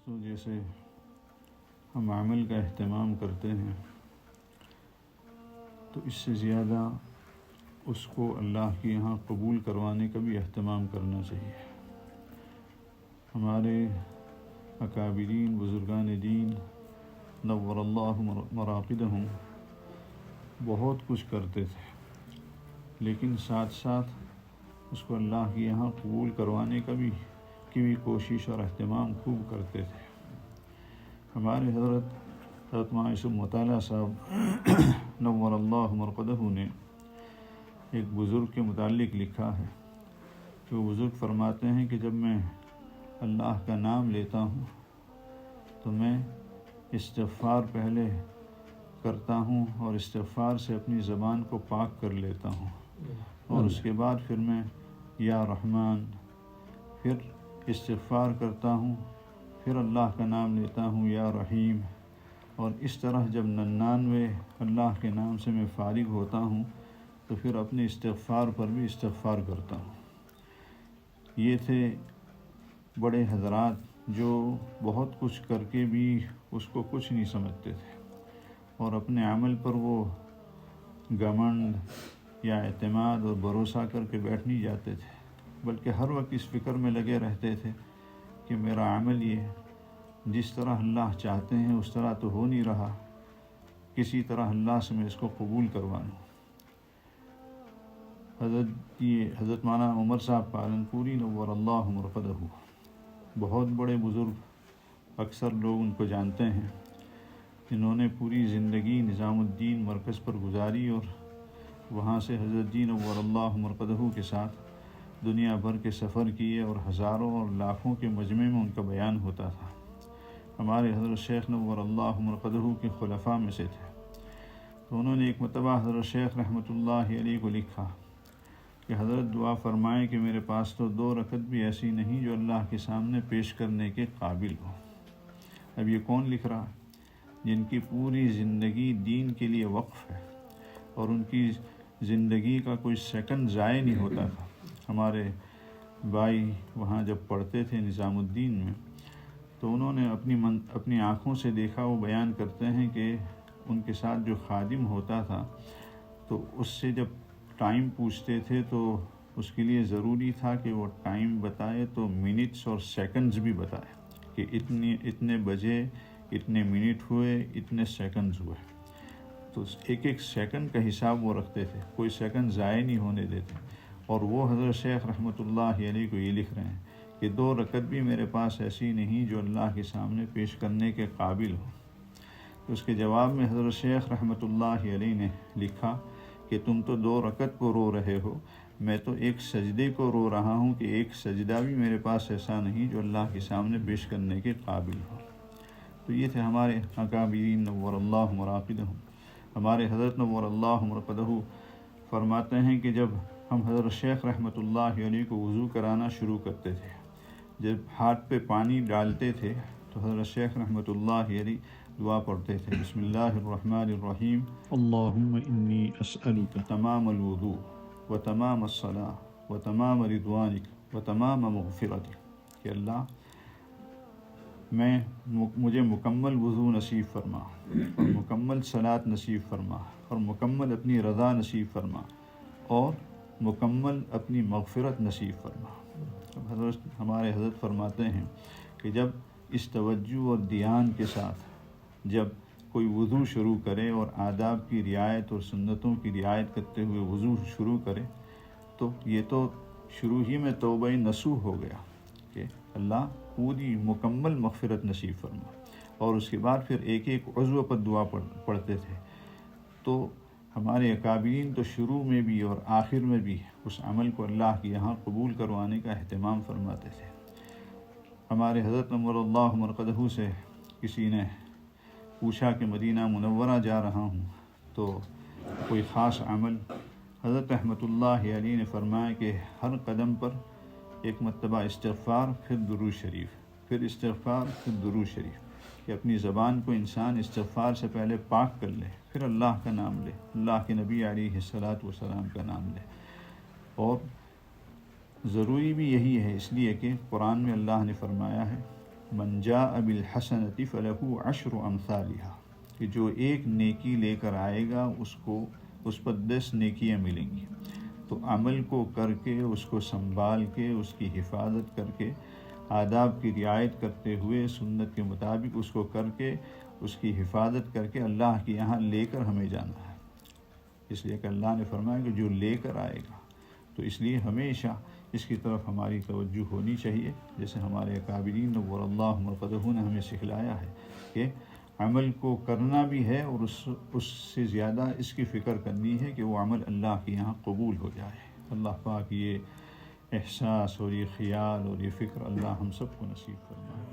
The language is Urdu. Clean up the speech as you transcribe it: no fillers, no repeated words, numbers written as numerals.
دوستو، جیسے ہم عمل کا اہتمام کرتے ہیں تو اس سے زیادہ اس کو اللہ کے یہاں قبول کروانے کا بھی اہتمام کرنا چاہیے۔ ہمارے اکابرین بزرگان دین نور اللہ مراقدہم بہت کچھ کرتے تھے، لیکن ساتھ ساتھ اس کو اللہ کے یہاں قبول کروانے کا بھی کوشش اور اہتمام خوب کرتے تھے۔ ہمارے حضرت معصوم مطالعہ صاحب نور اللہ مرقدہ نے ایک بزرگ کے متعلق لکھا ہے کہ وہ بزرگ فرماتے ہیں کہ جب میں اللہ کا نام لیتا ہوں تو میں استغفار پہلے کرتا ہوں اور استغفار سے اپنی زبان کو پاک کر لیتا ہوں، اور اس کے بعد پھر میں یا رحمان، پھر استغفار کرتا ہوں، پھر اللہ کا نام لیتا ہوں یا رحیم، اور اس طرح جب 99 اللہ کے نام سے میں فارغ ہوتا ہوں تو پھر اپنے استغفار پر بھی استغفار کرتا ہوں۔ یہ تھے بڑے حضرات جو بہت کچھ کر کے بھی اس کو کچھ نہیں سمجھتے تھے، اور اپنے عمل پر وہ گھمنڈ یا اعتماد اور بھروسہ کر کے بیٹھ نہیں جاتے تھے، بلکہ ہر وقت اس فکر میں لگے رہتے تھے کہ میرا عمل یہ جس طرح اللہ چاہتے ہیں اس طرح تو ہو نہیں رہا، کسی طرح اللہ سے میں اس کو قبول کروا لوں۔ حضرت مولانا عمر صاحب پالنپوری نور اللہ مرقدہ بہت بڑے بزرگ، اکثر لوگ ان کو جانتے ہیں، انہوں نے پوری زندگی نظام الدین مرکز پر گزاری اور وہاں سے حضرت جی نور اللہ مرقدہ کے ساتھ دنیا بھر کے سفر کیے، اور ہزاروں اور لاکھوں کے مجمع میں ان کا بیان ہوتا تھا۔ ہمارے حضرت شیخ نور اللہ مرقدہ کے خلفاء میں سے تھے، تو انہوں نے ایک مرتبہ حضرت شیخ رحمۃ اللہ علیہ کو لکھا کہ حضرت دعا فرمائیں کہ میرے پاس تو 2 رکعت بھی ایسی نہیں جو اللہ کے سامنے پیش کرنے کے قابل ہو۔ اب یہ کون لکھ رہا؟ جن کی پوری زندگی دین کے لیے وقف ہے اور ان کی زندگی کا کوئی سیکنڈ ضائع نہیں ہوتا تھا۔ ہمارے بھائی وہاں جب پڑھتے تھے نظام الدین میں تو انہوں نے اپنی آنکھوں سے دیکھا، وہ بیان کرتے ہیں کہ ان کے ساتھ جو خادم ہوتا تھا تو اس سے جب ٹائم پوچھتے تھے تو اس کے لیے ضروری تھا کہ وہ ٹائم بتائے تو منٹس اور سیکنڈز بھی بتائے کہ اتنے بجے اتنے منٹ ہوئے، اتنے سیکنڈز ہوئے، تو ایک سیکنڈ کا حساب وہ رکھتے تھے، کوئی سیکنڈ ضائع نہیں ہونے دیتے۔ اور وہ حضرت شیخ رحمۃ اللہ علیہ کو یہ لکھ رہے ہیں کہ 2 رکعت بھی میرے پاس ایسی نہیں جو اللہ کے سامنے پیش کرنے کے قابل ہو۔ تو اس کے جواب میں حضرت شیخ رحمۃ اللہ علیہ نے لکھا کہ تم تو 2 رکعت کو رو رہے ہو، میں تو ایک سجدے کو رو رہا ہوں کہ ایک سجدہ بھی میرے پاس ایسا نہیں جو اللہ کے سامنے پیش کرنے کے قابل ہو۔ تو یہ تھے ہمارے اکابرین نور اللہ مراقدہم۔ ہمارے حضرت نور اللہ مرقدہ فرماتے ہیں کہ جب ہم حضرت شیخ رحمۃ اللہ علیہ کو وضو کرانا شروع کرتے تھے، جب ہاتھ پہ پانی ڈالتے تھے تو حضرت شیخ رحمۃ اللہ علیہ دعا پڑھتے تھے، بسم اللہ الرحمن الرحیم، اللہم انی اسألک تمام الوضوء و تمام الصلاۃ و تمام رضوانک و تمام مغفرتک، کہ اللہ مجھے مکمل وضو نصیب فرما اور مکمل صلاۃ نصیب فرما اور مکمل اپنی رضا نصیب فرما اور مکمل اپنی مغفرت نصیب فرما۔ ہمارے حضرت فرماتے ہیں کہ جب اس توجہ اور دھیان کے ساتھ جب کوئی وضو شروع کرے اور آداب کی رعایت اور سنتوں کی رعایت کرتے ہوئے وضو شروع کرے تو یہ تو شروع ہی میں توبہ نصوح ہو گیا کہ اللہ پوری مکمل مغفرت نصیب فرما، اور اس کے بعد پھر ایک ایک عضو پر دعا پڑھتے تھے۔ تو ہمارے اکابرین تو شروع میں بھی اور آخر میں بھی اس عمل کو اللہ کے یہاں قبول کروانے کا اہتمام فرماتے تھے۔ ہمارے حضرت نور اللہ مرقدہ سے کسی نے پوچھا کہ مدینہ منورہ جا رہا ہوں تو کوئی خاص عمل؟ حضرت رحمۃ اللہ علیہ نے فرمایا کہ ہر قدم پر ایک مرتبہ استغفار، پھر درود شریف، پھر استغفار، پھر درود شریف، کہ اپنی زبان کو انسان استغفار سے پہلے پاک کر لے، پھر اللہ کا نام لے، اللہ کے نبی علیہ الصلاۃ والسلام کا نام لے۔ اور ضروری بھی یہی ہے، اس لیے کہ قرآن میں اللہ نے فرمایا ہے من جاء بالحسنۃ فلہ عشر امثالھا، کہ جو ایک نیکی لے کر آئے گا اس پر 10 نیکیاں ملیں گی۔ تو عمل کو کر کے، اس کو سنبھال کے، اس کی حفاظت کر کے، آداب کی رعایت کرتے ہوئے، سنت کے مطابق اس کو کر کے، اس کی حفاظت کر کے اللہ کے یہاں لے کر ہمیں جانا ہے۔ اس لیے کہ اللہ نے فرمایا کہ جو لے کر آئے گا، تو اس لیے ہمیشہ اس کی طرف ہماری توجہ ہونی چاہیے، جیسے ہمارے اکابرین نور اللہ مرقدہ نے ہمیں سکھلایا ہے کہ عمل کو کرنا بھی ہے، اور اس سے زیادہ اس کی فکر کرنی ہے کہ وہ عمل اللہ کے یہاں قبول ہو جائے۔ اللہ پاک یہ احساس اور یہ خیال اور یہ فکر اللہ ہم سب کو نصیب فرمائے۔